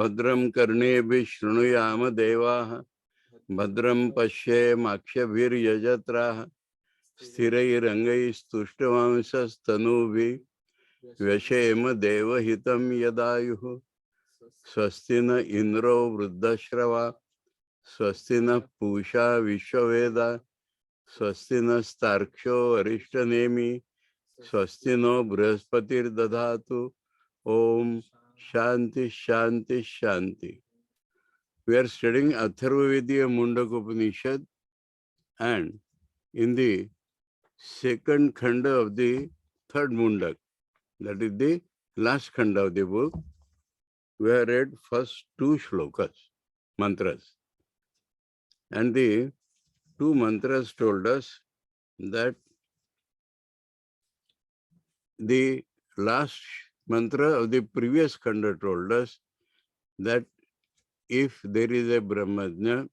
Bhadram karnebhi shrunuyama devaha Bhadram pashyemakshabhiryajatraha Sthirairangai-stushtamamsastanubhi Vyashema devahitam yadayuhu Swastina indro vruddashrava Swastina pusha vishwaveda Swastina starksho arishtanemi Swastino brihaspatir dadhatu Om Shanti Shanti Shanti. We are studying Atharva Veda Muṇḍaka Upanishad, and in the second khanda of the third Muṇḍaka, that is the last khanda of the book, we have read first two shlokas, mantras. And the two mantras told us that the last mantra of the previous khanda told us that if there is a Brahmajna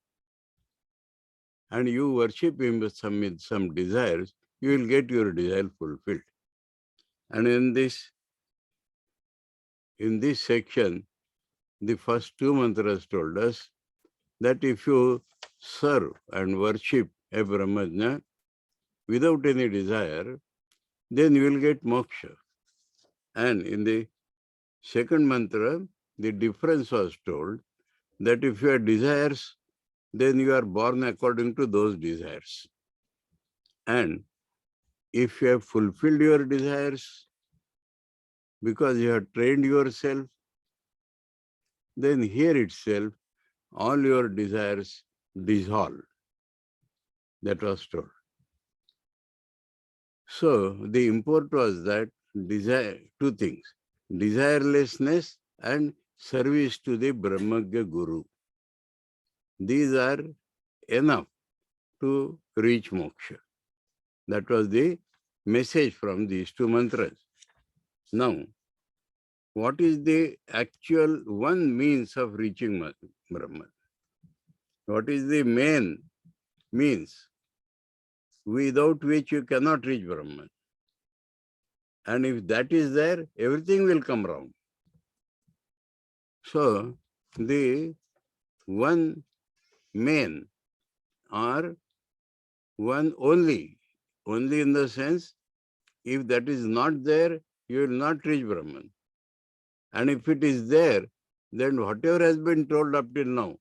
and you worship him with some desires, you will get your desire fulfilled. And in this section, the first two mantras told us that if you serve and worship a Brahmajna without any desire, then you will get moksha. And in the second mantra, the difference was told that if you have desires, then you are born according to those desires. And if you have fulfilled your desires because you have trained yourself, then here itself all your desires dissolve. That was told. So the import was that desire, two things, desirelessness and service to the Brahmagya Guru. These are enough to reach moksha. That was the message from these two mantras. Now, what is the actual one means of reaching Brahman? What is the main means without which you cannot reach Brahman? And if that is there, everything will come round. So, the one main or one only in the sense, if that is not there, you will not reach Brahman. And if it is there, then whatever has been told up till now,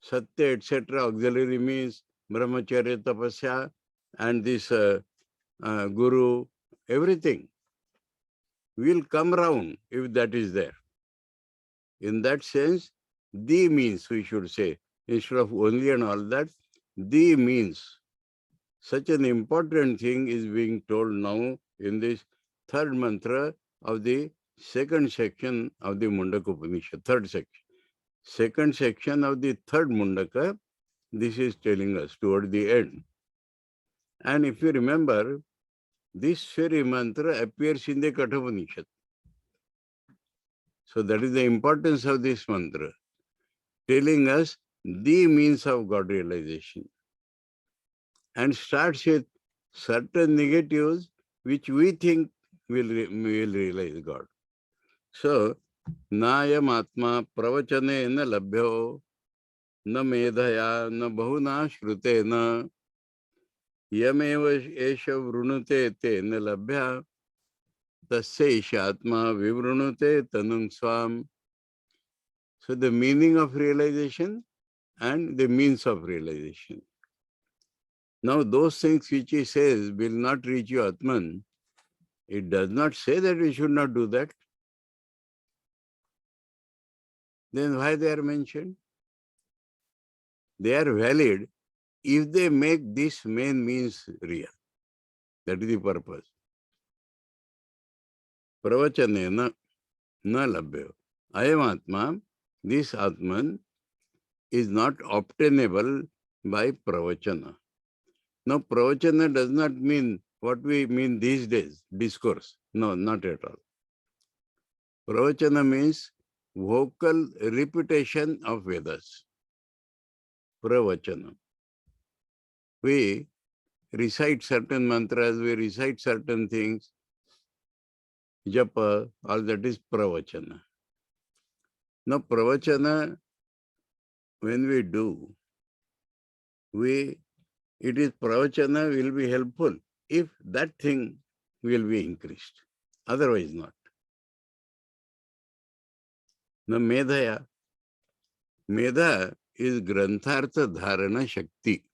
Satya, etc., auxiliary means, Brahmacharya, Tapasya, and this Guru, everything will come round if that is there. In that sense, the means, we should say, instead of only and all that, the means. Such an important thing is being told now in this third mantra of the second section of the Muṇḍaka Upanishad, third section. Second section of the third Muṇḍaka, this is telling us toward the end. And if you remember, this very mantra appears in the Kathopanishad. So that is the importance of this mantra, telling us the means of God realization. And starts with certain negatives which we think will realize God. So, nayam atma pravachane na labhyo na medhaya na bahuna shrute na yameva esha vrunute te na labhya tasya isha atma vivrunute tanung swam. So, the meaning of realization and the means of realization. Now, those things which he says will not reach you Atman, it does not say that we should not do that. Then why they are mentioned? They are valid if they make this main means real. That is the purpose. Pravachanena na labhyo. Ayam Atma, this Atman is not obtainable by pravachana. Now, pravachana does not mean what we mean these days, discourse. No, not at all. Pravachana means vocal repetition of Vedas. Pravachana. We recite certain mantras, we recite certain things, japa, all that is pravachana. Now, pravachana, when we do, it is pravachana will be helpful if that thing will be increased. Otherwise not. Now, medhaya. Medha is granthartha dharana shakti.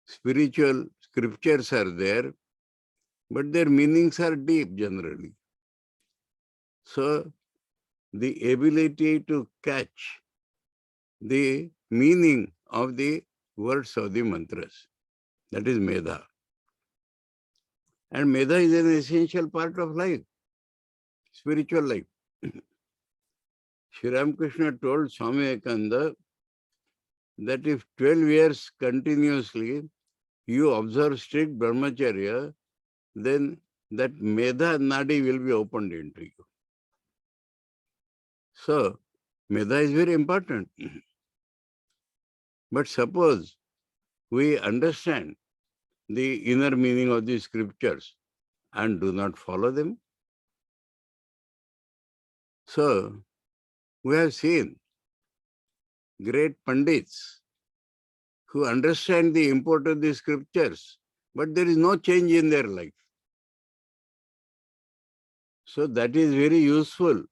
Spiritual scriptures are there, but their meanings are deep generally. So, the ability to catch the meaning of the words of the mantras, that is medha. And medha is an essential part of life, spiritual life. Sri Ramakrishna told Swami Vivekananda that if 12 years continuously you observe strict brahmacharya, then that medha nadi will be opened into you. So, medha is very important. But suppose we understand the inner meaning of the scriptures and do not follow them. So, we have seen great Pandits who understand the import of the scriptures, but there is no change in their life. So, that is very useful,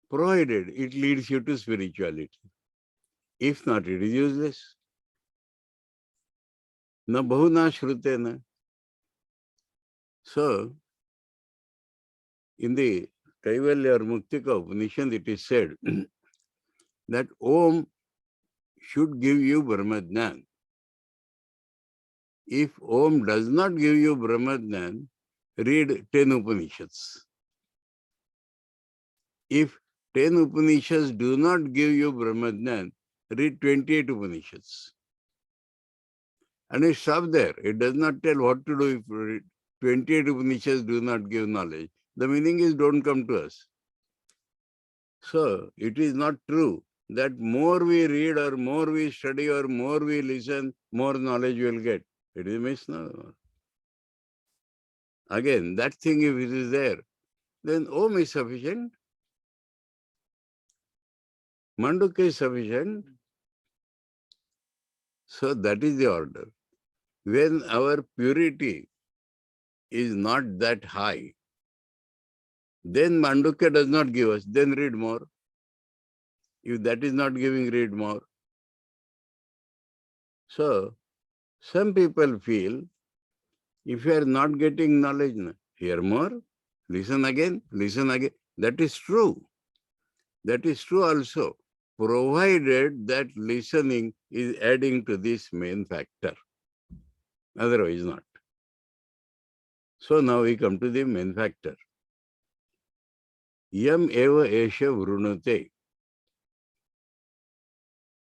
provided it leads you to spirituality. If not, it is useless. Na bahuna shrutena. So, in the Kaivalya or Muktika Upanishad, it is said that Om should give you Brahmajnan. If Om does not give you Brahmajnan, read 10 Upanishads. If 10 Upanishads do not give you Brahmajnan, read 28 Upanishads. And it stops there. It does not tell what to do if 28 Upanishads do not give knowledge. The meaning is don't come to us. So, it is not true that more we read or more we study or more we listen, more knowledge we will get. It is misnomer. Again, that thing if it is there, then Om is sufficient. Mundaka is sufficient. So that is the order. When our purity is not that high, then Mundaka does not give us, then read more. If that is not giving, read more. So, some people feel, if you are not getting knowledge, hear more, listen again, listen again. That is true. That is true also, provided that listening is adding to this main factor. Otherwise not. So now we come to the main factor. Yam eva esha vrunate.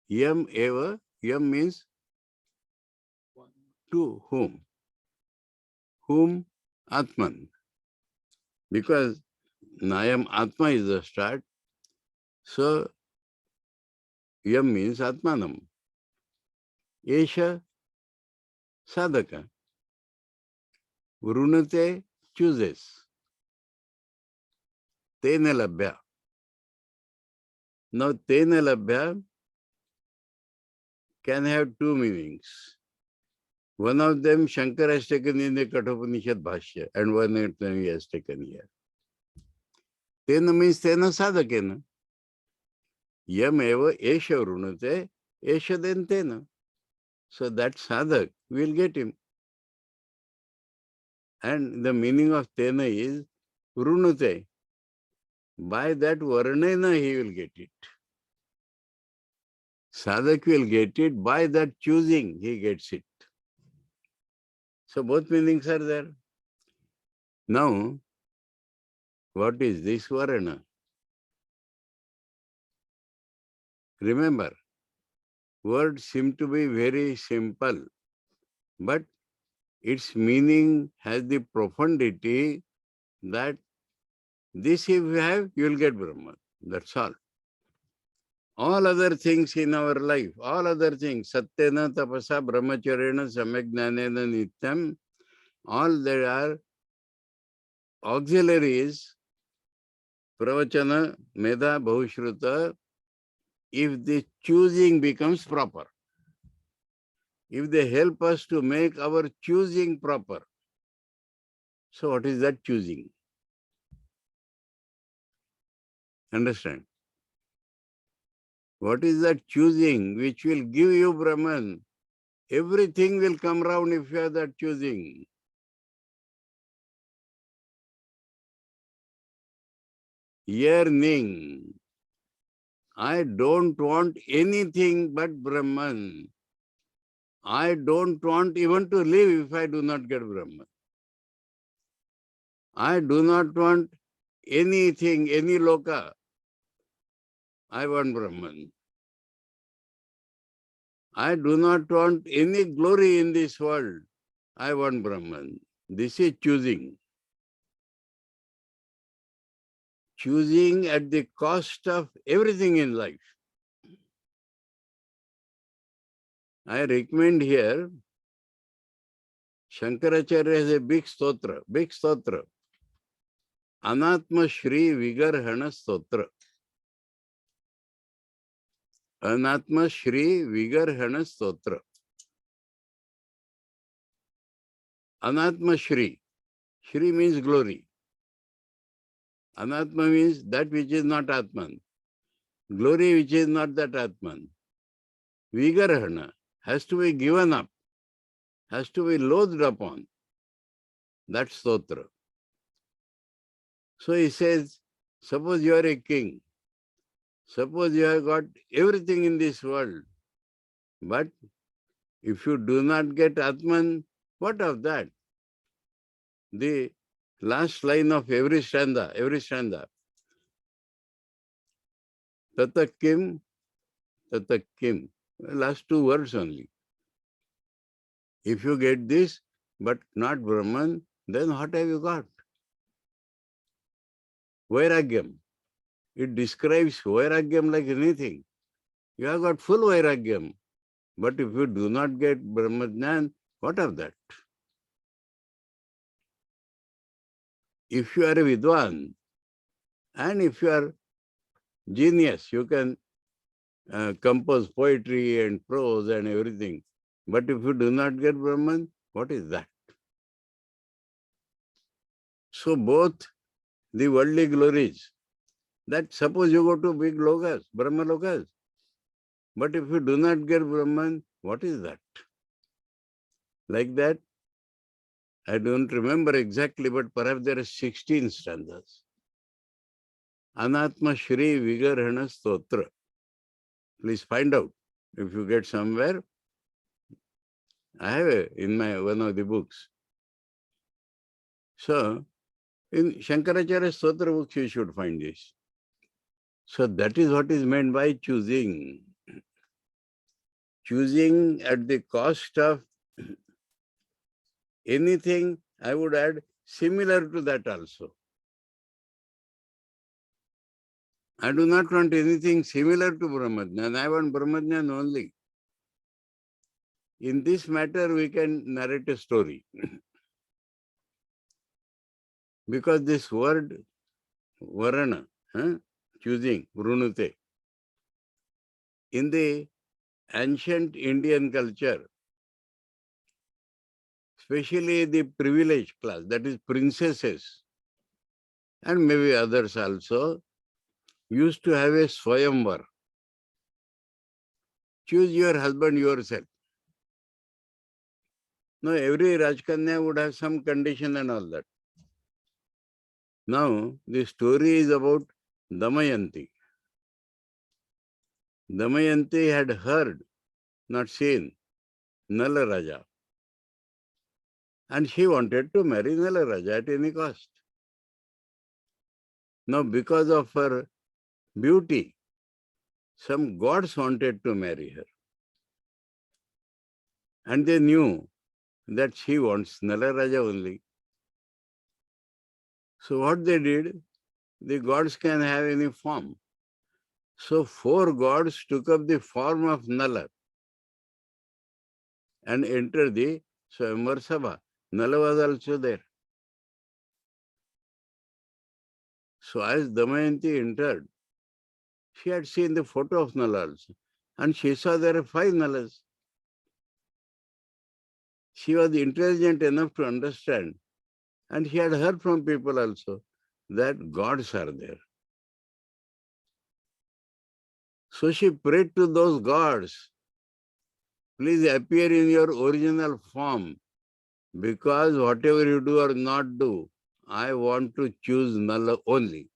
Yam eva, yam means to whom? Whom? Atman. Because Nayam Atma is the start. So yam means Atmanam. Esha sadhaka. Vrunate chooses. Tena labhya. Now tena labhya can have two meanings. One of them Shankara has taken in the Kathopanishad Bhashya, and one of them he has taken here. Tena means tena sadhakena. Yam eva esha vrunate, esha then tena. So that sadhak will get him. And the meaning of tena is vrunate. By that varnena he will get it. Sadhak will get it, by that choosing he gets it. So both meanings are there. Now, what is this varna? Remember, words seem to be very simple, but its meaning has the profundity that this if you have, you will get Brahman. That's all. All other things in our life, all other things, satyena, tapasa, brahmacharyena, samyajnanena, nityam, all there are auxiliaries pravachana, medha, bahushruta, if the choosing becomes proper. If they help us to make our choosing proper. So what is that choosing? Understand? What is that choosing which will give you Brahman? Everything will come round if you have that choosing. Yearning. I don't want anything but Brahman. I don't want even to live if I do not get Brahman. I do not want anything, any loka. I want Brahman. I do not want any glory in this world. I want Brahman. This is choosing. Choosing at the cost of everything in life. I recommend here, Shankaracharya has a big stotra. Anatma Shri Vigarhana Stotra. Anatma Shri Vigarhana Stotra. Anatma Shri. Shri means glory. Anatma means that which is not Atman. Glory which is not that Atman. Vigarhana has to be given up, has to be loathed upon. That's stotra. So he says, suppose you are a king. Suppose you have got everything in this world. But if you do not get Atman, what of that? The last line of every stanza. Tatakim, tatakim. Last two words only. If you get this, but not Brahman, then what have you got? Vairagyam. It describes Vairagyam like anything. You have got full Vairagyam. But if you do not get Brahmajnan, what of that? If you are a Vidwan, and if you are genius, you can compose poetry and prose and everything. But if you do not get Brahman, what is that? So both the worldly glories, that suppose you go to big lokas, Brahma lokas, but if you do not get Brahman, what is that? Like that, I don't remember exactly, but perhaps there are 16 stanzas. Anatma Shri Vigarhana Stotra. Please find out if you get somewhere. I have in one of the books. So, in Shankaracharya Stotra books, you should find this. So that is what is meant by choosing. Choosing at the cost of anything, I would add, similar to that also. I do not want anything similar to Brahmajnan. I want Brahmajnan only. In this matter, we can narrate a story. Because this word, varana, choosing, vrunute, in the ancient Indian culture, especially the privileged class, that is princesses, and maybe others also, used to have a swayamvar. Choose your husband yourself. Now, every Rajkanya would have some condition and all that. Now, the story is about Damayanti. Damayanti had heard, not seen, Nala Raja. And she wanted to marry Nala Raja at any cost. Now, because of her beauty, some gods wanted to marry her. And they knew that she wants Nala Raja only. So what they did, the gods can have any form. So 4 gods took up the form of Nala and entered the Swayamvar Sabha. Nala was also there. So as Damayanti entered, she had seen the photo of Nala also, and she saw there are 5 Nalas. She was intelligent enough to understand, and she had heard from people also that gods are there. So she prayed to those gods, please appear in your original form, because whatever you do or not do, I want to choose Nala only.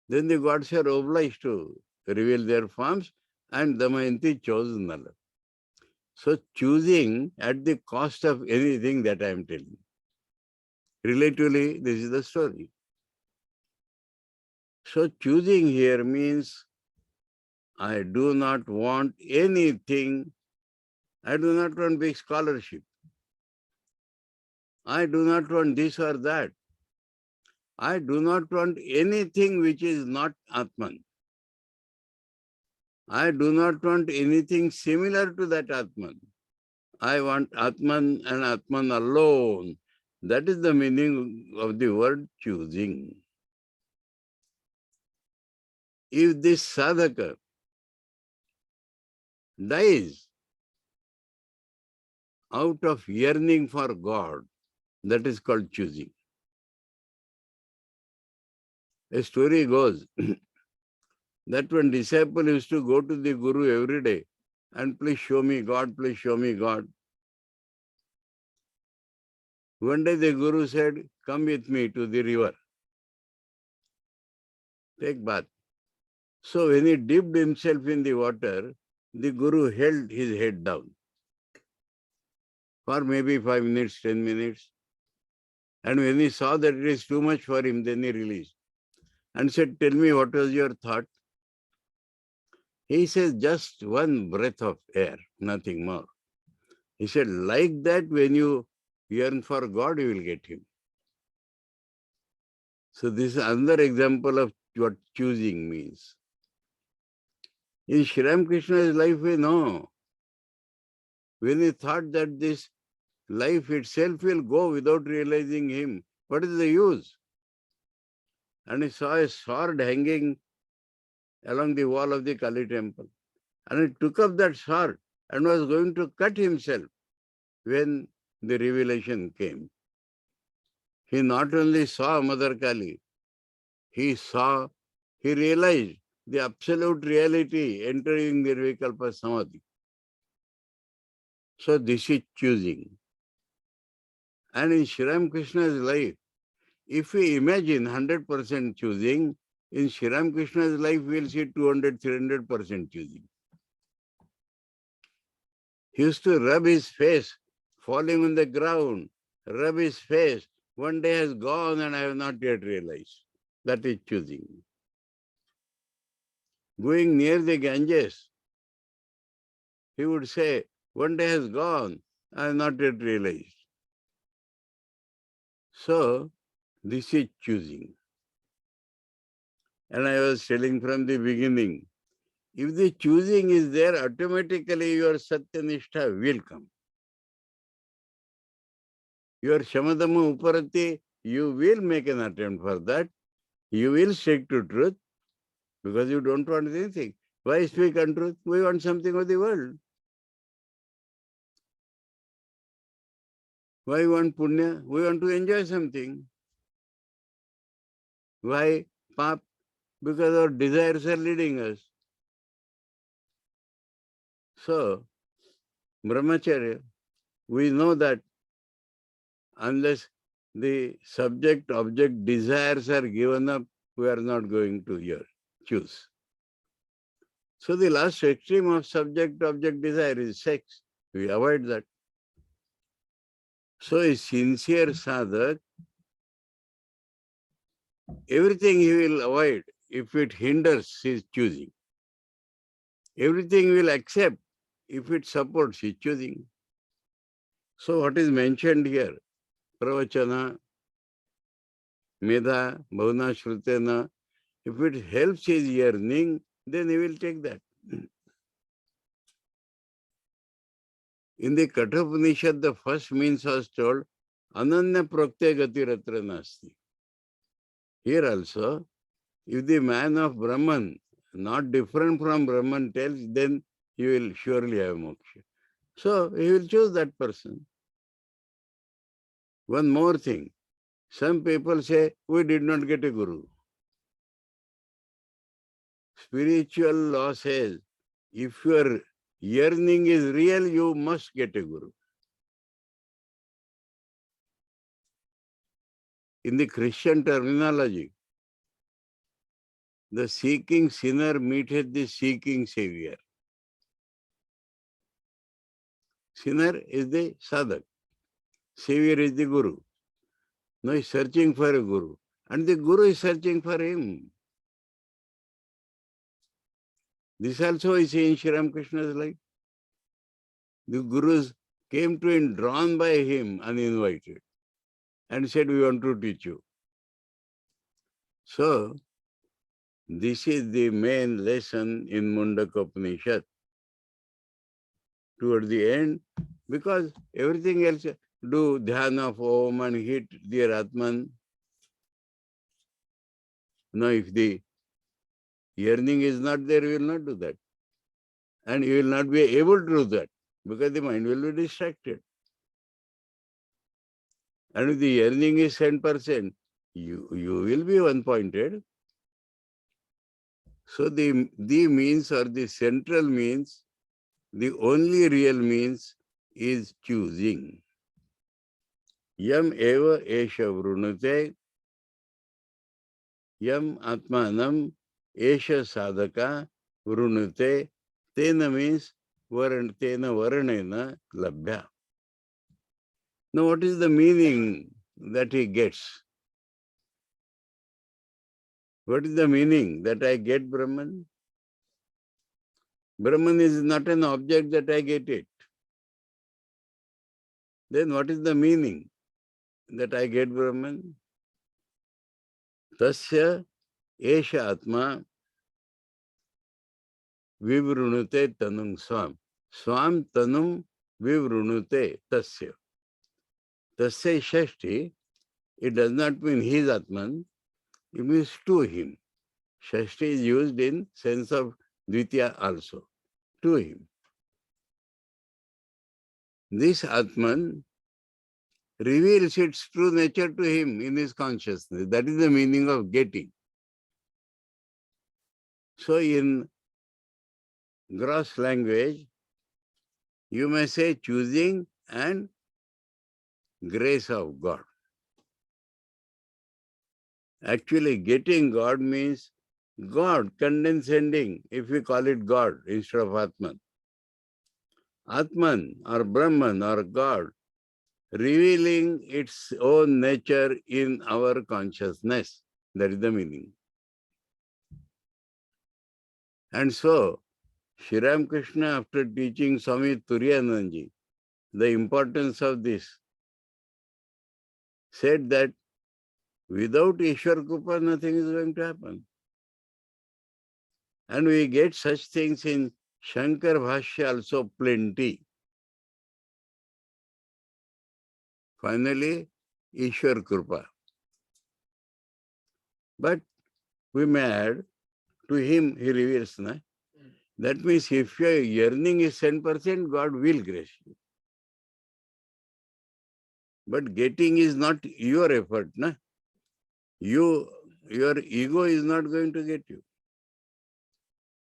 Then the gods are obliged to reveal their forms, and Damayanti chose Nala. So choosing at the cost of anything, that I am telling. Relatively, this is the story. So choosing here means I do not want anything. I do not want big scholarship. I do not want this or that. I do not want anything which is not Atman. I do not want anything similar to that Atman. I want Atman and Atman alone. That is the meaning of the word choosing. If this sadhaka dies out of yearning for God, that is called choosing. A story goes that one disciple used to go to the Guru every day and please show me God, please show me God. One day the Guru said, come with me to the river, take bath. So when he dipped himself in the water, the Guru held his head down for maybe 5 minutes, 10 minutes. And when he saw that it is too much for him, then he released and said, tell me, what was your thought? He says, just one breath of air, nothing more. He said, like that, when you yearn for God, you will get Him. So this is another example of what choosing means. In Sri Ramakrishna's life, we know, when he thought that this life itself will go without realizing Him, what is the use? And he saw a sword hanging along the wall of the Kali temple. And he took up that sword and was going to cut himself when the revelation came. He not only saw Mother Kali, he realized the absolute reality entering the Nirvikalpa Samadhi. So this is choosing. And in Sri Ramakrishna's life, if we imagine 100% choosing, in Sri Ramakrishna's life we will see 200, 300% choosing. He used to rub his face, falling on the ground, rub his face. One day has gone and I have not yet realized. That is choosing. Going near the Ganges, he would say, one day has gone, I have not yet realized. So, this is choosing. And I was telling from the beginning, if the choosing is there, automatically your Satyanishta will come. Your Shamadama Uparati, you will make an attempt for that. You will stick to truth because you don't want anything. Why speak untruth? We want something of the world. Why want punya? We want to enjoy something. Why pap? Because our desires are leading us. So, brahmacharya, we know that unless the subject-object desires are given up, we are not going to choose. So the last extreme of subject-object desire is sex. We avoid that. So a sincere sadhak, everything he will avoid if it hinders his choosing. Everything will accept if it supports his choosing. So what is mentioned here? Pravachana, Medha, Bhavana, Shrutena. If it helps his yearning, then he will take that. In the Katha-upanishad, the first means was told, Ananya prakte gati ratra nasti. Here also, if the man of Brahman, not different from Brahman, tells, then he will surely have moksha. So he will choose that person. One more thing. Some people say, we did not get a guru. Spiritual law says, if your yearning is real, you must get a guru. In the Christian terminology, the seeking sinner meeteth the seeking savior. Sinner is the sadhak. Savior is the guru. Now he is searching for a guru. And the guru is searching for him. This also is in Sri Ramakrishna's life. The gurus came to him, drawn by him, uninvited, and said, we want to teach you. So, this is the main lesson in Muṇḍaka Upanishad. Toward the end, because everything else, do dhyana of Om and hit dear Atman. Now, if the yearning is not there, you will not do that. And you will not be able to do that, because the mind will be distracted. And if the yearning is 10%, you will be one-pointed. So the means or the central means, the only real means is choosing. Yam eva esha vrunute, yam atmanam esha sadhaka vrunute, tena means tena varanena labhya. Now what is the meaning that he gets? What is the meaning that I get Brahman? Brahman is not an object that I get it. Then what is the meaning that I get Brahman? Tasya esha atma vivrunute tanum swam. Swam tanum vivrunute tasya. Tasya is Shashti. It does not mean his Atman. It means to him. Shashti is used in sense of Dvitiya also. To him. This Atman reveals its true nature to him in his consciousness. That is the meaning of getting. So in gross language, you may say choosing and grace of God. Actually, getting God means God condescending, if we call it God instead of Atman. Atman or Brahman or God revealing its own nature in our consciousness. That is the meaning. And so, Sri Ramakrishna, after teaching Swami Turiyanandaji the importance of this, said that without Ishwar Krupa, nothing is going to happen. And we get such things in Shankar Bhashya also plenty. Finally, Ishwar Krupa. But we may add, to him he reveals, na? That means if your yearning is 10%, God will grace you. But getting is not your effort, na? Your ego is not going to get you.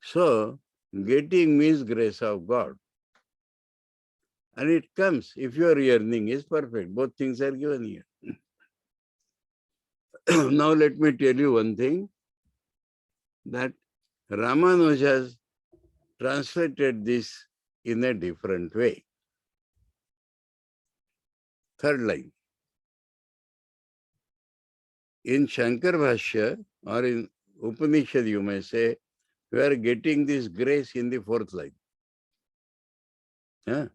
So, getting means grace of God. And it comes if your yearning is perfect. Both things are given here. Now let me tell you one thing, that Ramanuja has translated this in a different way. Third line. In Shankar Bhashya or in Upanishad, you may say, we are getting this grace in the fourth line. Huh?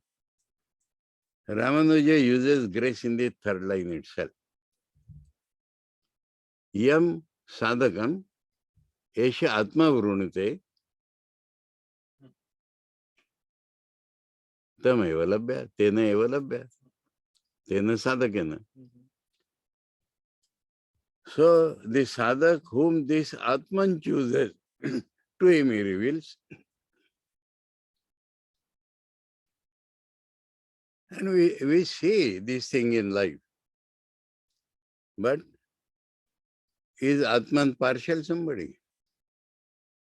Ramanuja uses grace in the third line itself. Yam sadhakam esha atma vrunute tam eva labhya, tena eva labhya, tena sadhakena. So the sadhak whom this Atman chooses, to him he reveals. And we see this thing in life. But is Atman partial somebody?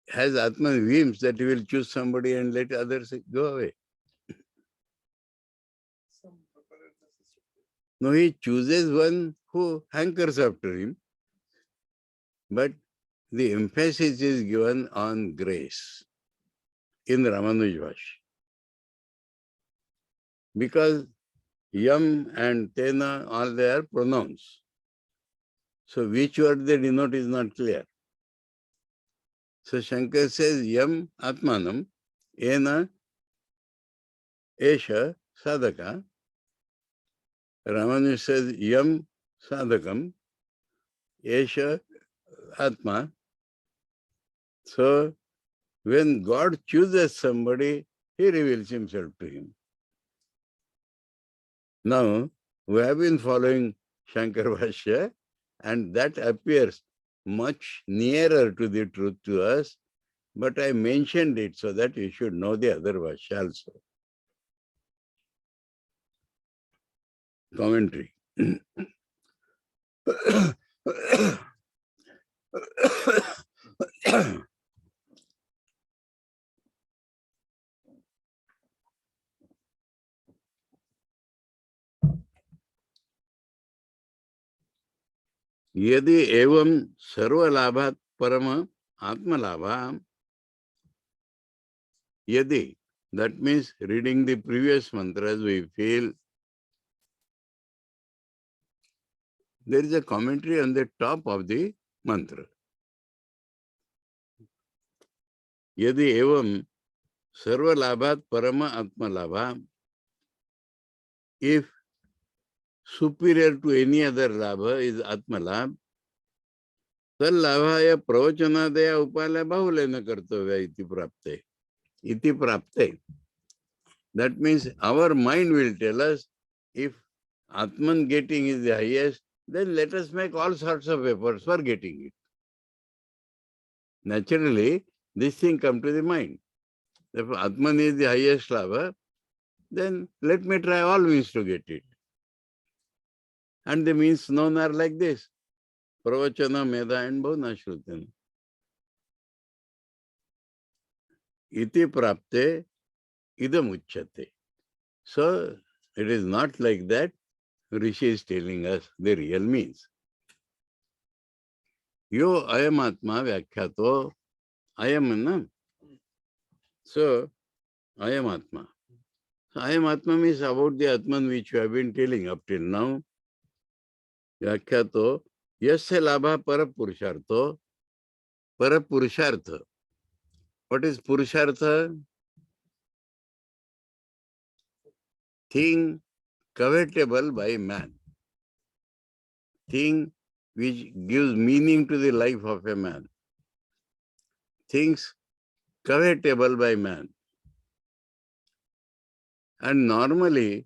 Has Atman whims that he will choose somebody and let others go away? No, he chooses one who hankers after him. But the emphasis is given on grace in Ramanuja Bhashya. Because yam and tena, all they are pronouns. So which word they denote is not clear. So Shankar says yam atmanam ena esha sadhaka. Ramanuja says yam sadhakam esha atma. So when God chooses somebody, he reveals himself to him. Now, we have been following Shankar Bhashya, and that appears much nearer to the truth to us, but I mentioned it so that you should know the other Bhashya also. Commentary. यदि एवं सर्वलाभात् परम आत्मलाभा, yadi, that means reading the previous mantras, we feel there is a commentary on the top of the mantra. Yadi evam sarvalabhat parama atmalabha, if superior to any other labha is atmalabh, tal labhaya pravachanadaya upalaya bahulena kartavya iti prapte. Iti prapte. That means our mind will tell us if Atman getting is the highest, then let us make all sorts of efforts for getting it. Naturally, this thing comes to the mind. If Atman is the highest labha, then let me try all means to get it. And the means known are like this: Pravachana, Meda, and Bhavna Shrutana. Iti prapte idam uchyate. So, it is not like that. Rishi is telling us the real means. Yo ayam atma vyakhyato ayam na. So, ayam atma. So, ayam atma means about the Atman which we have been telling up till now. Vyakhyato yasya labha parapurushartho. Parapurushartha. What is purushartha? Thing covetable by man. Thing which gives meaning to the life of a man. Things covetable by man. And normally,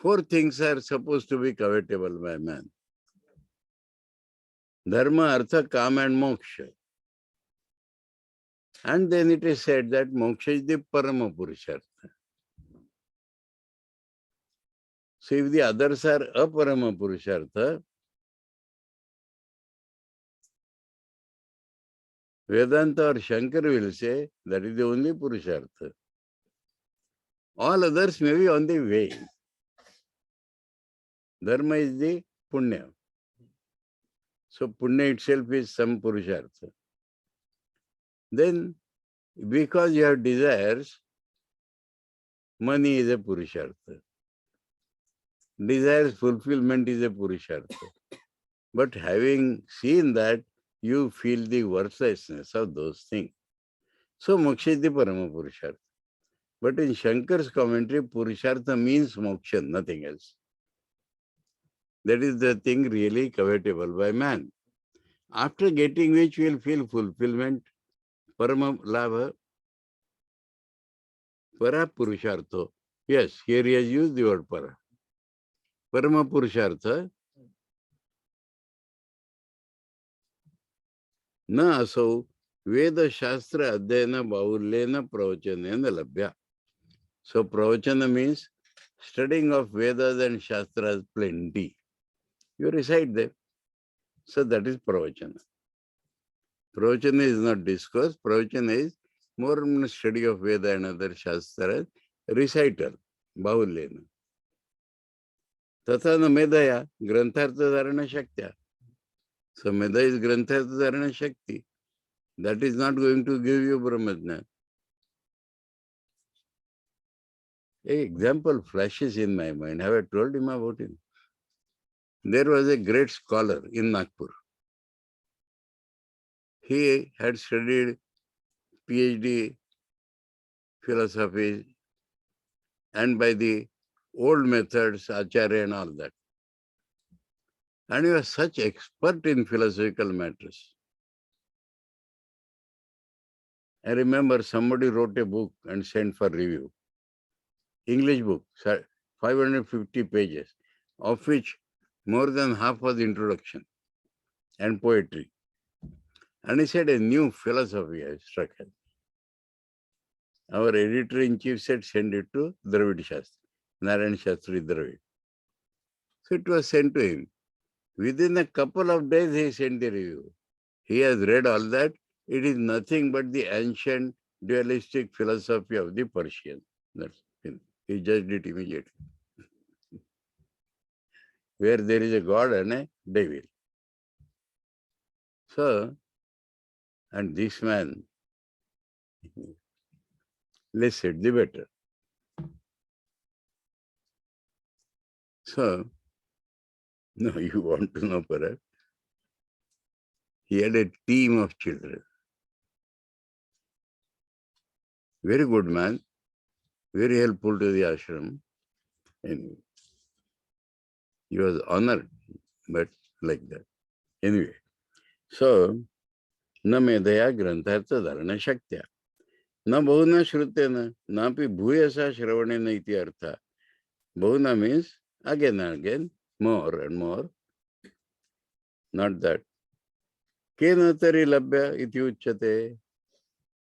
4 things are supposed to be covetable by man. Dharma, artha, kama and moksha. And then it is said that moksha is the parama purushartha. So if the others are aparama purushartha, Vedanta or Shankar will say that is the only purushartha. All others may be on the way. Dharma is the punya. So punya itself is some purushartha. Then, because you have desires, money is a purushartha. Desires fulfillment is a purushartha. But having seen that, you feel the worthlessness of those things. So moksha is the parama purushartha. But in Shankar's commentary, purushartha means moksha, nothing else. That is the thing really covetable by man. After getting which we will feel fulfillment, parama labha, para purushartha. Yes, here he has used the word para. Parama purushartha. Na asau Veda Shastra Adhyayana Bahulyena Pravachanena Labhya. So Pravachana means studying of Vedas and Shastras plenty. You recite them. So that is Pravachana. Pravachana is not discourse. Pravachana is more study of Veda and other Shastras, recital, Bahulyena. Tata na Medaya, Granthartha Dharana Shaktya. So Meda is Granthartha Dharana Shakti. That is not going to give you Brahmajna. An example flashes in my mind. Have I told him about him? There was a great scholar in Nagpur. He had studied PhD philosophy and by the old methods, Acharya and all that. And he was such expert in philosophical matters. I remember somebody wrote a book and sent for review. English book, 550 pages, of which more than half was introduction and poetry. And he said a new philosophy has struck us. Our editor-in-chief said send it to Dravid Shastri, Narayan Shastri Dravid. So it was sent to him. Within a couple of days, he sent the review. He has read all that. It is nothing but the ancient dualistic philosophy of the Persian. That's it. He judged it immediately. Where there is a God and a devil. So, and this man, less said the better. So, no, you want to know perhaps? He had a team of children. Very good man, very helpful to the ashram. Anyway, he was honored, but like that. Anyway, so, na medaya granthartha dharana shaktya. Na bahuna shrutena, napi bhuyasa shravanena iti artha. Bahuna means again and again, more and more. Not that. Kenatari labhya iti uchyate.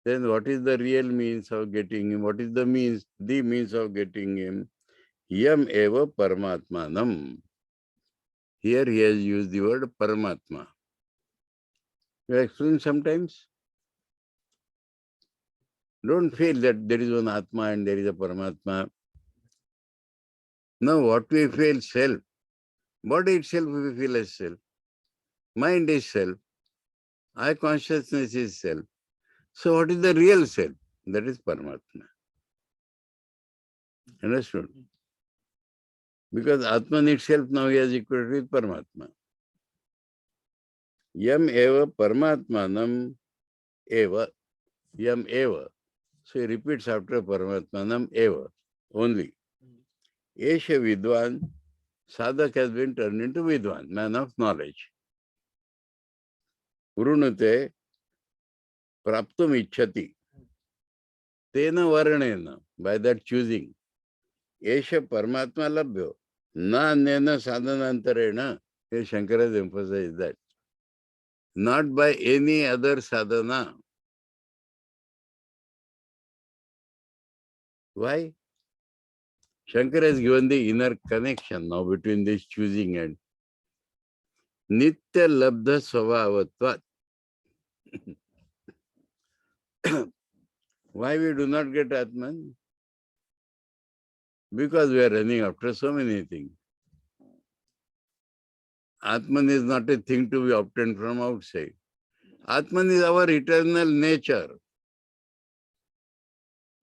Then what is the real means of getting him? What is the means of getting him? Yam eva paramatmanam. Here he has used the word Paramatma. You explain sometimes. Don't feel that there is one Atma and there is a Paramatma. Now what we feel self. Body itself we feel as self. Mind is self. Eye consciousness is self. So what is the real self? That is Paramatma. Understood? Because Atman itself now he has equated with Paramatma. Yam eva Paramatmanam eva. Yam eva. So he repeats after Paramatmanam eva. Only. Esha Vidwan, sadhak has been turned into Vidwan, man of knowledge. Urunute praptum ichhati. Tena varnena, by that choosing. Esha Paramatma labhyo. Na nena sadhanantarena. Shankara has emphasized that. Not by any other sadhana. Why? Shankara has given the inner connection now between this choosing and Nitya Labdha Svabhavatvat. Why we do not get Atman? Because we are running after so many things. Atman is not a thing to be obtained from outside. Atman is our eternal nature.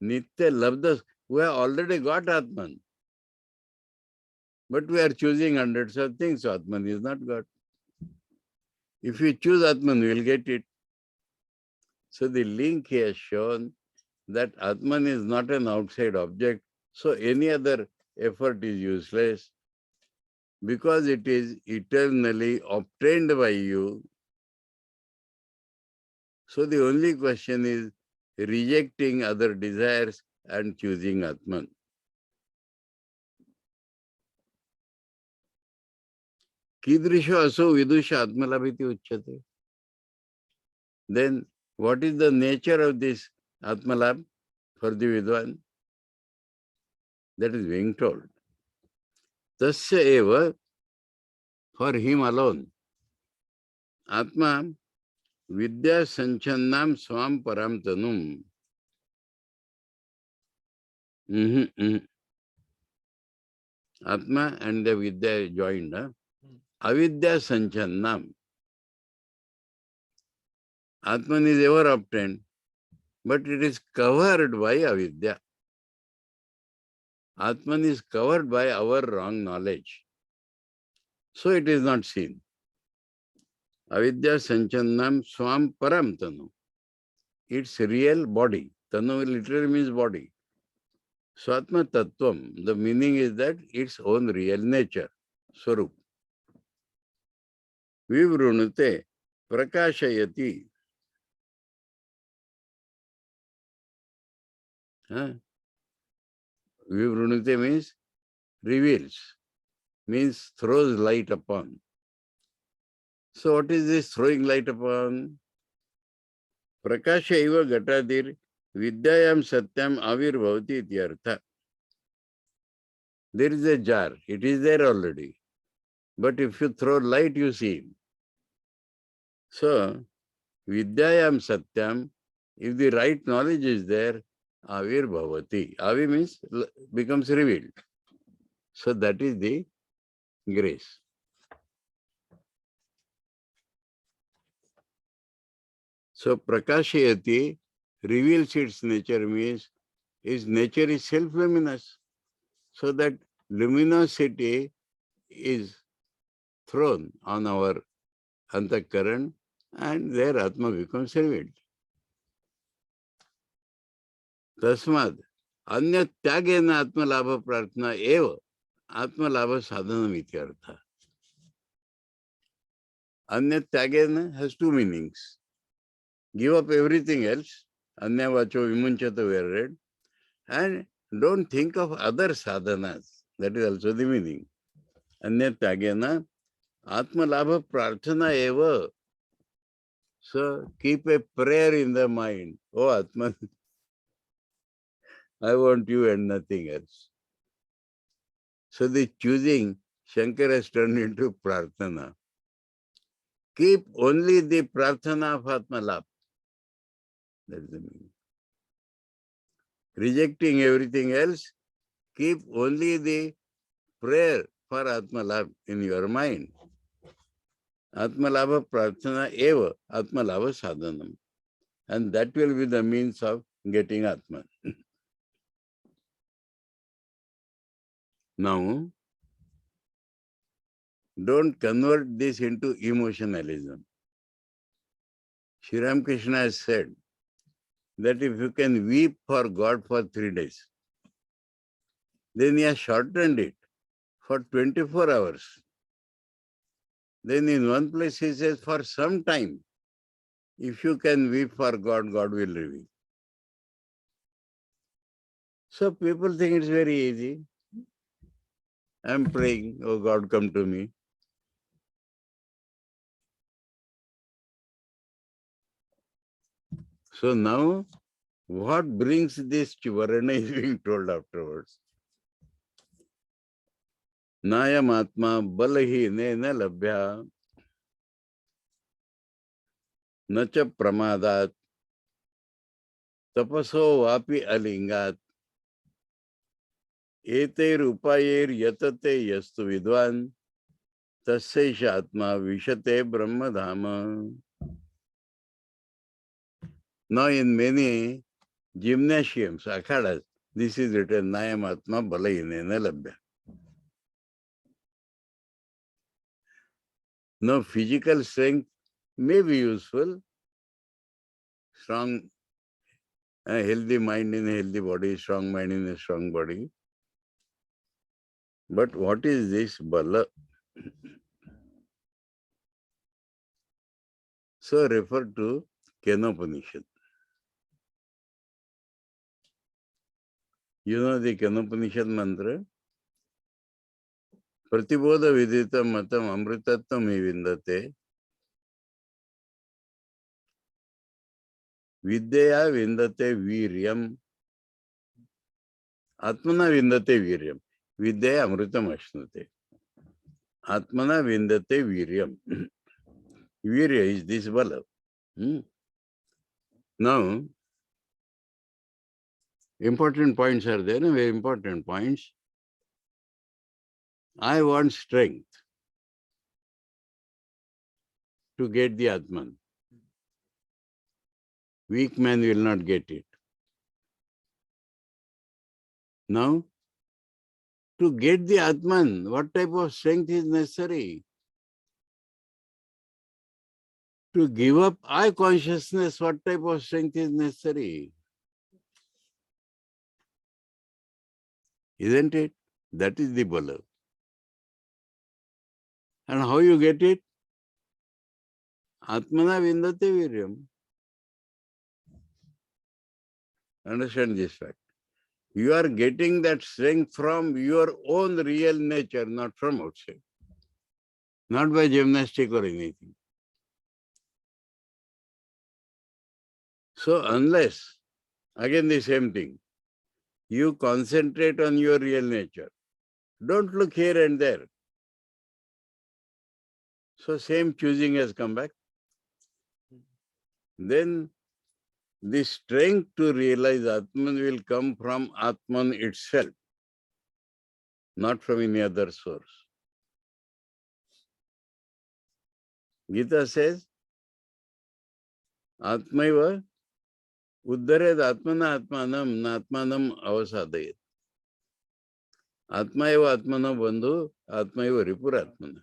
Nitya Labdha, we have already got Atman. But we are choosing hundreds of things, so Atman is not God. If we choose Atman, we will get it. So the link he has shown that Atman is not an outside object, so any other effort is useless because it is eternally obtained by you. So the only question is rejecting other desires and choosing Atman. Kidrisho aso vidusha atmalabhiti uchyate. Then what is the nature of this Atmalab for the Vidwan? That is being told. Tasya eva, for him alone. Atma Vidya Sanchannam Swam Param Tanum. Atma and the Vidya joined. Avidya Sanchannam. Atman is ever obtained, but it is covered by avidya. Atman is covered by our wrong knowledge. So it is not seen. Avidya Sanchannam Swam Param Tanu. Its real body. Tanu literally means body. Swatma Tattvam, the meaning is that its own real nature, Swarup. Vivrunute Prakashayati. Vivrunute means reveals, means throws light upon. So what is this throwing light upon? Prakasha eva gatadir vidyayam satyam avirbhavati ityartha. There is a jar. It is there already. But if you throw light, you see. So, vidyayam satyam, if the right knowledge is there, avirbhavati. Avi means becomes revealed. So that is the grace. So prakashayati reveals its nature, means its nature is self-luminous. So that luminosity is thrown on our antakaran and there Atma becomes revealed. Tasmad anya tyagena atmalabha prarthana eva atmalabha sadhanam ityartha. Anya tyagena has two meanings. Give up everything else, anya vacho vimunchata we read, and don't think of other sadhanas. That is also the meaning. Anya tyagena atmalabha prarthana eva. So keep a prayer in the mind. Oh Atman, I want you and nothing else. So the choosing, Shankara has turned into prarthana. Keep only the prarthana of Atmalab. That is the meaning. Rejecting everything else, keep only the prayer for Atmalab in your mind. Atmalabha prarthana eva Atmalabha sadhanam. And that will be the means of getting Atman. Now, don't convert this into emotionalism. Sri Ramakrishna has said that if you can weep for God for 3 days, then he has shortened it for 24 hours. Then in one place he says, for some time, if you can weep for God, God will reveal. So people think it's very easy. I'm praying, oh God, come to me. So now, what brings this Chivarana is being told afterwards. Nayam atma balahi nena labhya nacha pramadat tapaso vapi alingat eter upayer yatate yastu vidwan tasya atma vishate brahmadhama. Now in many gymnasiums, akhadas, this is written Nayam atma balayinena labhya. Now physical strength may be useful, strong, a healthy mind in a healthy body, strong mind in a strong body. But what is this bala? So refer to canon Upanishad. You know the canon Upanishad mantra? Pratibodha vidita matam amritattam hi vindate Vidya vindate viryam. Atmana vindate viryam. Vidya amritam ashnute. Atmana vindate viryam. Virya is this bala. Now, important points are there, very important points. I want strength to get the Atman. Weak man will not get it. Now, to get the Atman, what type of strength is necessary? To give up I consciousness, what type of strength is necessary? Isn't it? That is the bala. And how you get it? Atmana vindate viryam. Understand this fact. You are getting that strength from your own real nature, not from outside. Not by gymnastic or anything. So unless, again the same thing, you concentrate on your real nature. Don't look here and there. So same choosing has come back. Then the strength to realize Atman will come from Atman itself, not from any other source. Gita says, Atmaiva uddared Atmana Atmanam Natmanam avasadayet. Atmaiva Atmana bandhu Atmaiva Ripuratmana.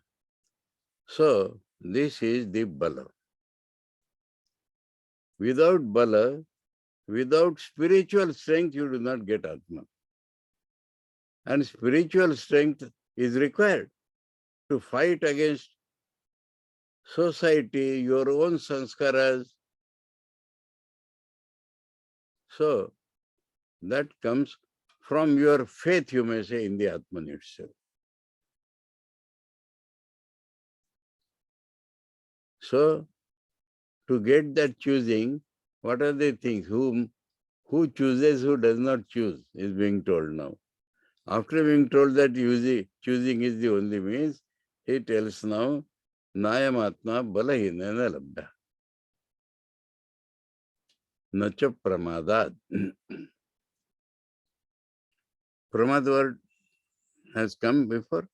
So, this is the bala. Without bala, without spiritual strength, you do not get Atman. And spiritual strength is required to fight against society, your own sanskaras. So, that comes from your faith, you may say, in the Atman itself. So, to get that choosing, what are the things? Who chooses, who does not choose, is being told now. After being told that choosing is the only means, he tells now, Nayam Atma Balahinena Labdha. Nacha Pramadad. Pramad word has come before.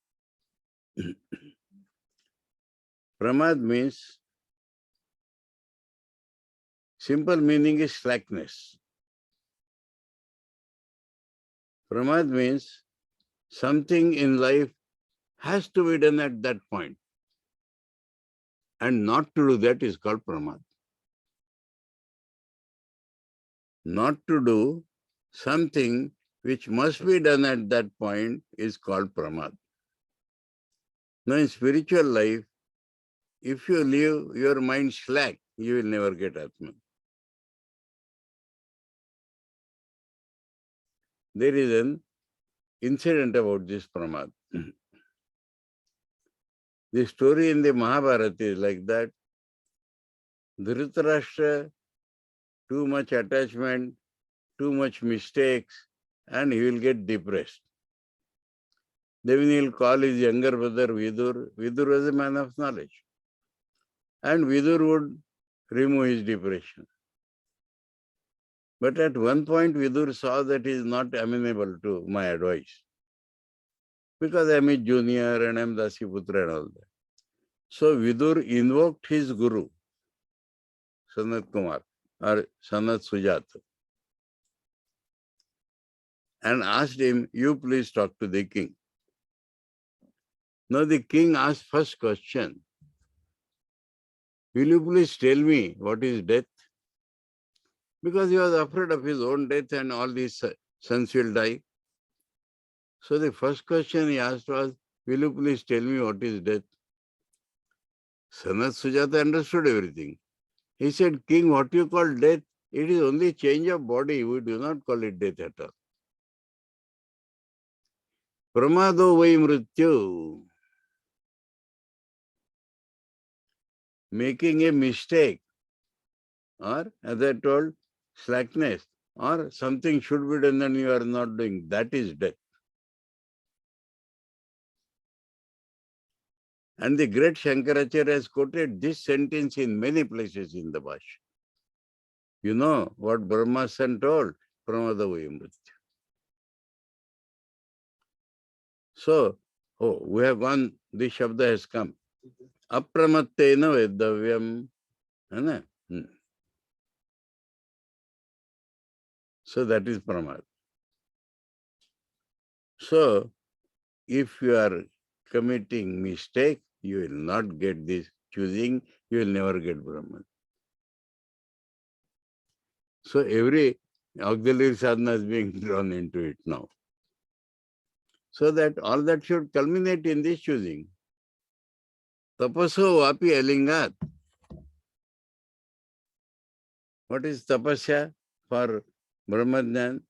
Pramad means, simple meaning is slackness. Pramad means something in life has to be done at that point. And not to do that is called pramad. Not to do something which must be done at that point is called pramad. Now in spiritual life, if you leave your mind slack, you will never get Atman. There is an incident about this pramad. The story in the Mahabharata is like that. Dhritarashtra, too much attachment, too much mistakes, and he will get depressed. Then he will call his younger brother Vidur. Vidur was a man of knowledge. And Vidur would remove his depression. But at one point, Vidur saw that he is not amenable to my advice. Because I am a junior and I am Dasiputra and all that. So Vidur invoked his guru, Sanat Kumar or Sanat Sujata, and asked him, you please talk to the king. Now the king asked first question, will you please tell me what is death? Because he was afraid of his own death and all these sons will die. So the first question he asked was, will you please tell me what is death? Sanat Sujata understood everything. He said, king, what you call death, it is only change of body. We do not call it death at all. Pramado vai mrityu. Making a mistake or as I told, slackness, or something should be done and you are not doing. That is death. And the great Shankaracharya has quoted this sentence in many places in the Bhashya. You know what Brahma's son told? Pramada Vayamritya. So, we have gone, this Shabda has come. Apramattena vedavyam. So that is Pramad. So, if you are committing mistake, you will not get this choosing, you will never get Brahman. So every auxiliary sadhana is being drawn into it now. So that all that should culminate in this choosing. Tapaso vapi alingat. What is tapasya for Brahmajnana?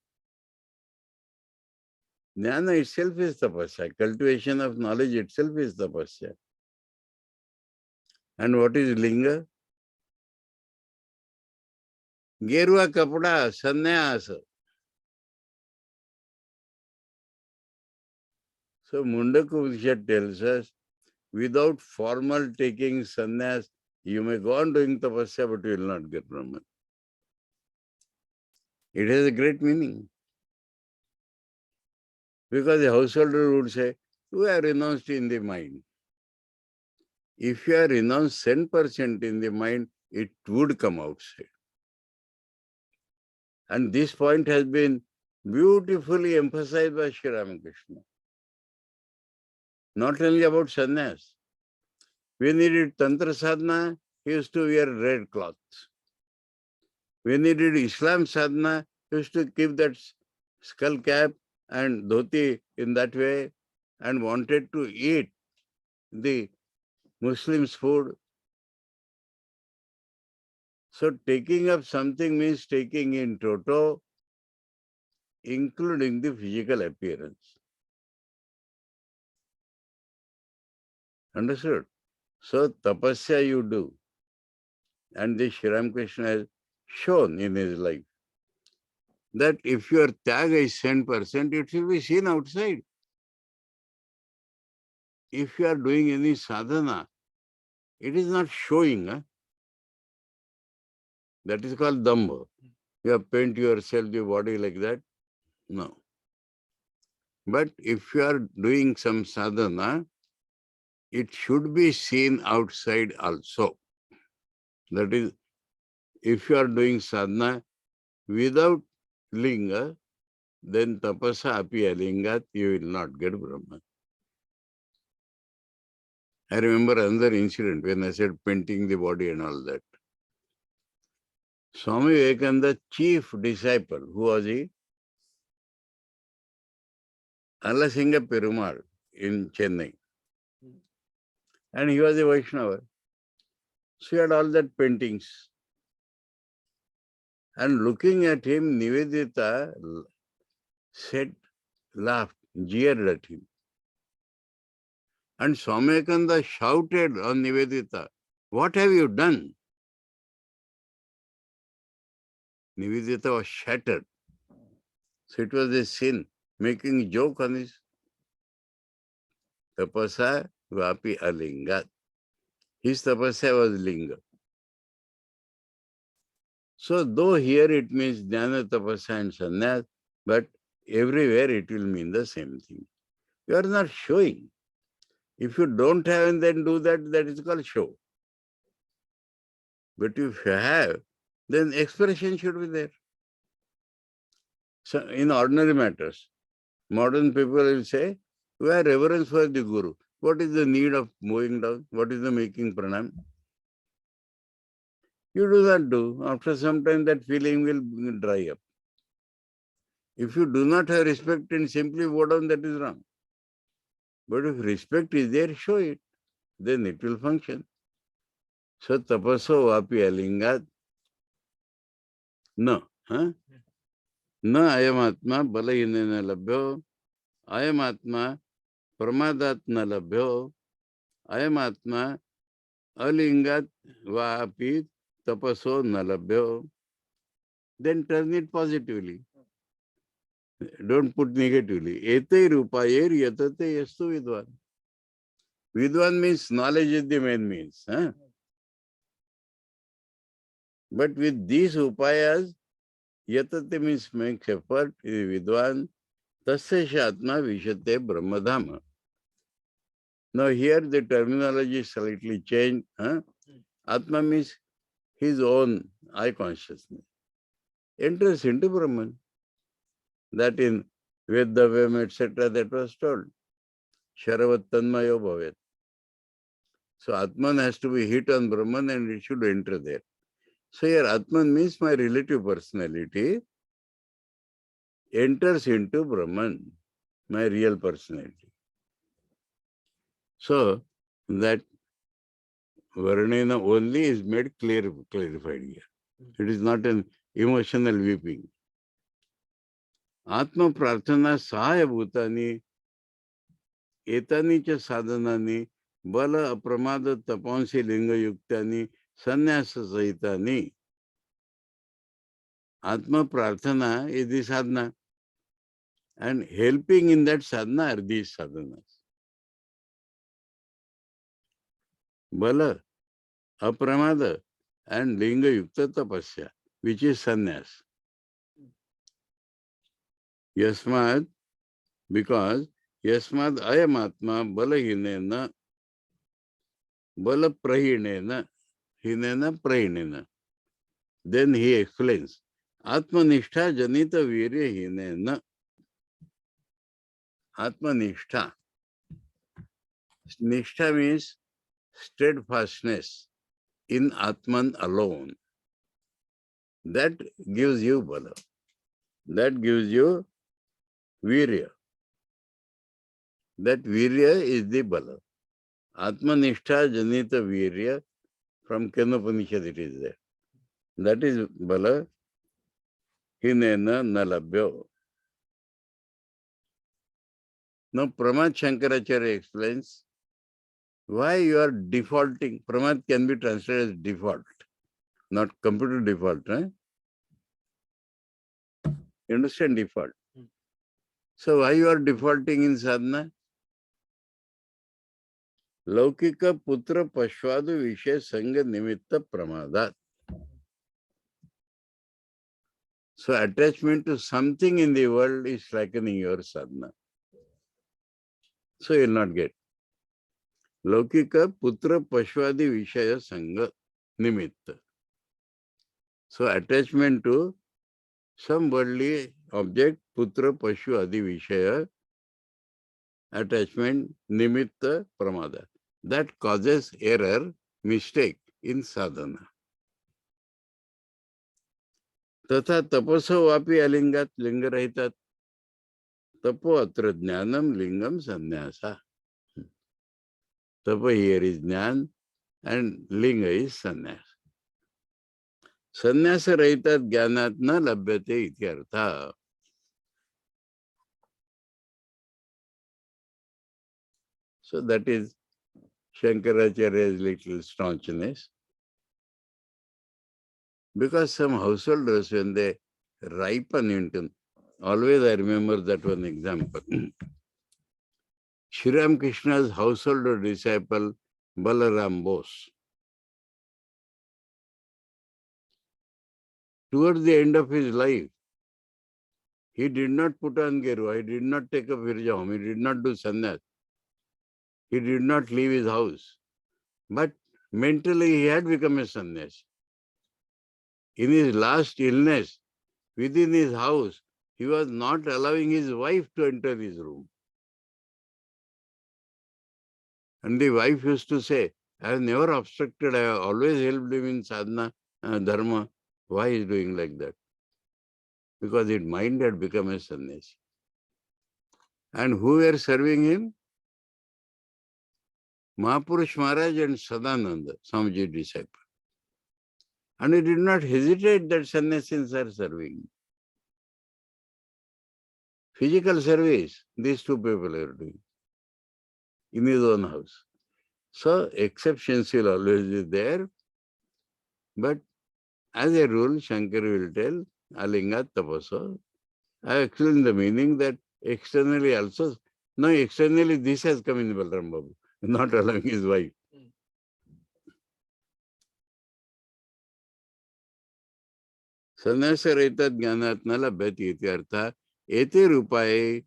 Jnana itself is tapasya. Cultivation of knowledge itself is tapasya. And what is linga? Gerua kapada, sannyasa. So Muṇḍaka Upanishad tells us, without formal taking sannyas, you may go on doing tapasya, but you will not get Brahman. It has a great meaning. Because the householder would say, you are renounced in the mind. If you are renounced 10% in the mind, it would come outside. And this point has been beautifully emphasized by Sri Ramakrishna. Not only about sannyas. When he did Tantra sadhana, he used to wear red cloths. When he did Islam sadhana, he used to keep that skull cap and dhoti in that way and wanted to eat the Muslims' food. So taking up something means taking in toto, including the physical appearance. Understood? So tapasya you do. And this Sri Ramakrishna has shown in his life that if your tyaga is 10%, it will be seen outside. If you are doing any sadhana, it is not showing. That is called damba. You have paint yourself, your body like that. No. But if you are doing some sadhana, it should be seen outside also. That is, if you are doing sadhana without linga, then tapasa api alingat, you will not get Brahman. I remember another incident when I said painting the body and all that. Swami Vivekananda, chief disciple, who was he? Alasinga Perumal in Chennai. And he was a Vaishnava. So he had all that paintings. And looking at him, Nivedita said, laughed, jeered at him. And Swami Vivekananda shouted on Nivedita, what have you done? Nivedita was shattered. So it was a sin, making a joke on his tapasa vapi alingat. His tapasya was linga. So though here it means jnana, tapasya and sannyas, but everywhere it will mean the same thing. You are not showing. If you don't have and then do that, that is called show. But if you have, then expression should be there. So in ordinary matters, modern people will say, we have reverence for the Guru. What is the need of moving down? What is the making pranam? You do not do. After some time, that feeling will dry up. If you do not have respect and simply bow down, that is wrong. But if respect is there, show it. Then it will function. So tapaso vapi alingat. No. Huh? Na ayamatma balahinena labhyo. Ayamatma pramadatna labhyo. Ayamatma alingat vapi tapaso nalabhyo. Then turn it positively. Don't put negatively. Ete rupayer yatate yastu vidwan. Vidwan means knowledge is the main means. Huh? But with these upayas, yatate means makes effort, vidwan, tasya shatma vishate brahmadhama. Now here the terminology is slightly changed. Huh? Atma means his own I consciousness. Enters into Brahman. That in Vedavyam, etc. that was told. Sharavat tanmayo bhavet. So Atman has to be hit on Brahman and it should enter there. So here Atman means my relative personality enters into Brahman, my real personality. So that Varnena only is made clarified here. It is not an emotional weeping. Atma prarthana sahaya bhutani etani cha sadhanani bala apramada tapansi linga yuktani sannyasa sahitani. Atma prarthana is the sadhana, and helping in that sadhana are these sadhanas. Bala, apramada, and linga yukta tapasya, which is sannyas. Yasmad, because yasmad ayam atma balahinena, bala prahinena, hinena prahinena. Then he explains, Atmanishtha janita virya hinena. Atmanishtha. Nishtha means steadfastness in Atman alone. That gives you bala. That gives you virya. That virya is the bala. Atmanishtha janita virya, from canon Upanishad it is there. That is bala. Hinena nalabhyo. Now Pramad Shankaracharya explains why you are defaulting. Pramad can be translated as default, not computer default. Right? You understand default? So why you are defaulting in sadhana? Laukika putra pashvadu vishaya sanga nimitta pramadat. So attachment to something in the world is slackening your sadhana. So you will not get. Laukika putra pashvadi vishaya sanga nimitta. So attachment to some worldly object, putra pashu adi vishaya, attachment nimitta pramada. That causes error, mistake in sadhana. तथा तपसो वापि अलिंगात लिंग रहितात तपो अत्र ज्ञानम लिंगम संन्यासा. Tapa here is jnana and linga is sannyas. Sannyasa rahitat jnanat na labhyate iti artha. So that is Shankaracharya's little staunchness. Because some householders, when they ripen into, always I remember that one example. Sri Ramakrishna's householder disciple, Balaram Bose. Towards the end of his life, he did not put on Gerua, he did not take up Virjaham, he did not do sannyas, he did not leave his house. But mentally he had become a sannyas. In his last illness, within his house, he was not allowing his wife to enter his room. And the wife used to say, I have never obstructed, I have always helped him in sadhana, dharma. Why is he doing like that? Because his mind had become a sannyasi. And who were serving him? Mahapurush Maharaj and Sadananda, Swamiji disciple. And he did not hesitate that sannyasis are serving. Physical service, these two people are doing in his own house. So exceptions will always be there, but As a rule, Shankara will tell Alinga Tapasa. I explain the meaning that externally also. No, externally this has come in Balaram Babu, not allowing his wife. संन्यास रहितात ज्ञानात्माला लभ्यते इति अर्थ एते रूपाये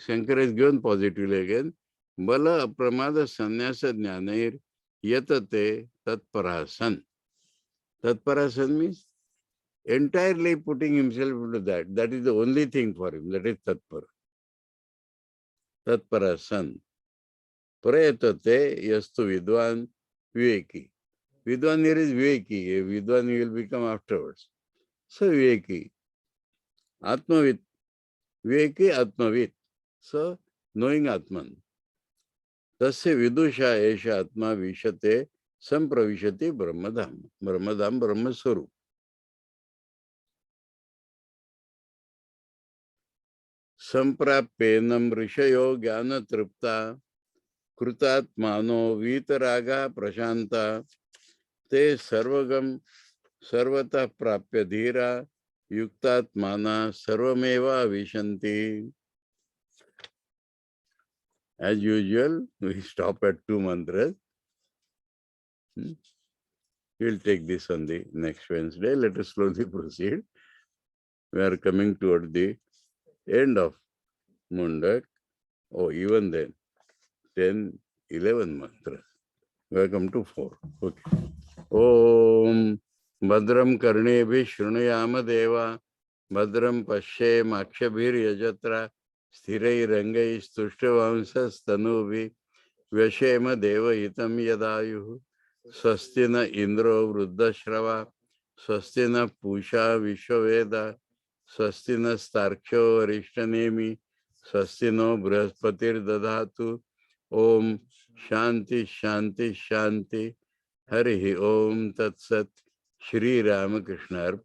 Shankar is given positively again बल अप्रमाद संन्यास ज्ञानैर यतते तत्परासन. Tatparasan means entirely putting himself into that. That is the only thing for him. That is tatpara. Tatparasan. Prayatate yastu vidwan viveki. Vidwan here is viveki. A vidwan will become afterwards. So viveki. Atmavit. Viveki atmavit. So knowing Atman. Tasya vidusha esha atma vishate sampravishati brahmadam. Brahmadam brahmaswarup. संप्राप्येनम ऋषयो ज्ञान तृप्ता कृतात्मानो वीतरागा प्रशांता ते सर्वगम सर्वतः प्राप्य धीरा युक्तात्माना सर्वमेवा विशन्ति. As usual, we stop at 2 mantras. We'll take this on the next Wednesday. Let us slowly proceed. We are coming toward the end of Muṇḍaka. Oh, even then, 10, 11 mantras. Welcome to 4. Okay. Om Badram Karnebhi Shrunuyama Deva Badram Pashe Makshabhir Yajatra Sthirai Rangai Stushtvamsas Tanuvi Vyashema Deva Hitam Yadayu Swastina Indro Vruddashrava Swastina Pusha Vishwaveda Swastina Starksho Varishtanemi Swastino Brahaspatir Dadhatu. Om Shanti Shanti Shanti. Harihi Om Tat Sat. Shri Ramakrishna Arpan.